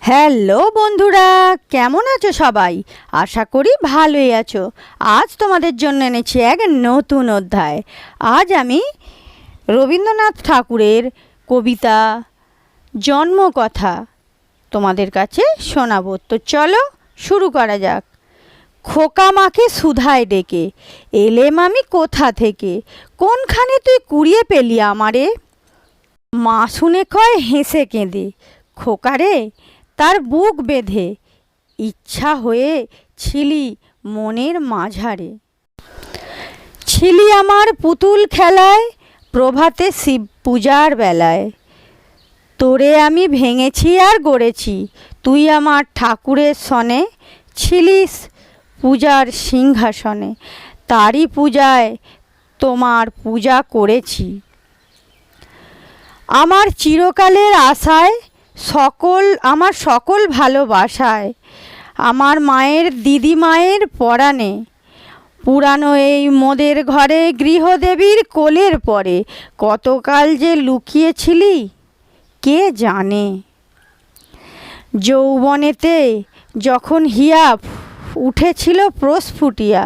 Hello বন্ধুরা, কেমন আছো সবাই? আশা করি ভালোই আছো। আজ তোমাদের জন্য এনেছি এক নতুন অধ্যায়। আজ আমি রবীন্দ্রনাথ ঠাকুরের কবিতা জন্মকথা তোমাদের কাছে শোনাবো। তো চলো শুরু করা যাক। খোকা মাকে সুধায় ডেকে, এলেম আমি কোথা থেকে, কোনখানে তুই কুড়িয়ে পেলি আমারে? মা শুনে কয় হেসে কেঁদে, খোকারে তার বুক বেঁধে ইচ্ছা হয়ে ছিলি মনের মাঝারে। ছিলি আমার পুতুল খেলায়, প্রভাতে শিব পূজার বেলায়। তোরে আমি ভেঙেছি আর গড়েছি, তুই আমার ঠাকুরের সনে ছিলিস পূজার সিংহাসনে। তারই পূজায় তোমার পূজা করেছি। আমার চিরকালের আশায় আমার সকল ভালোবাসায়, আমার মায়ের দিদি মায়ের পরাণে, পুরানো এই মোদের ঘরে গৃহদেবীর কোলের পরে কতকাল যে লুকিয়েছিলি কে জানে। যৌবনেতে যখন হিয়া উঠেছিল প্রস্ফুটিয়া,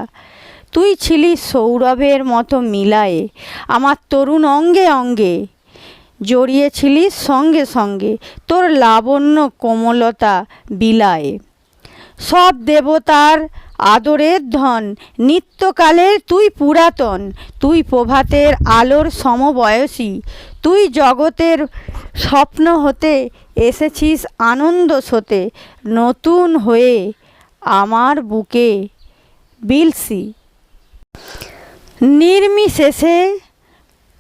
তুই ছিলি সৌরভের মতো মিলায়ে আমার তরুণ অঙ্গে অঙ্গে। জড়িয়েছিলিস সঙ্গে সঙ্গে তোর লাবণ্য কোমলতা বিলায়ে। সব দেবতার আদরের ধন, নিত্যকালের তুই পুরাতন। তুই প্রভাতের আলোর সমবয়সী, তুই জগতের স্বপ্ন হতে এসেছিস আনন্দ সতে। নতুন হয়ে আমার বুকে বিলসি, নির্বিশেষে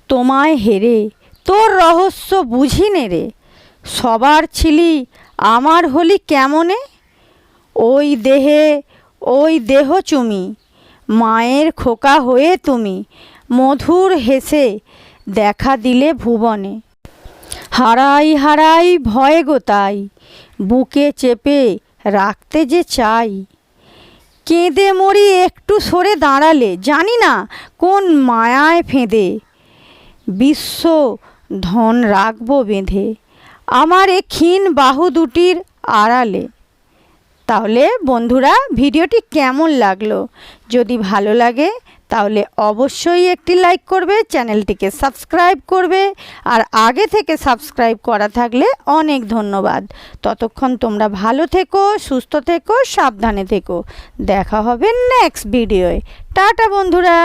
তোমায় হেরে তোর রহস্য বুঝি নে রে। সবার ছিলি আমার হলি কেমনে, ওই দেহ চুমি, মায়ের খোকা হয়ে তুমি মধুর হেসে দেখা দিলে ভুবনে। হারাই হারাই ভয়ে গো তাই, বুকে চেপে রাখতে যে চাই। কেঁদে মরি একটু সরে দাঁড়ালে, জানি না কোন মায়ায় ফেঁদে বিশ্ব ধন রাখবো বেঁধে আমার এ ক্ষীণ বাহু দুটির আড়ালে। তাহলে বন্ধুরা, ভিডিওটি কেমন লাগলো? যদি ভালো লাগে তাহলে অবশ্যই একটি লাইক করবে, চ্যানেলটিকে সাবস্ক্রাইব করবে, আর আগে থেকে সাবস্ক্রাইব করা থাকলে অনেক ধন্যবাদ। ততক্ষণ তোমরা ভালো থেকো, সুস্থ থেকো, সাবধানে থেকো। দেখা হবে নেক্সট ভিডিওয়। টাটা বন্ধুরা।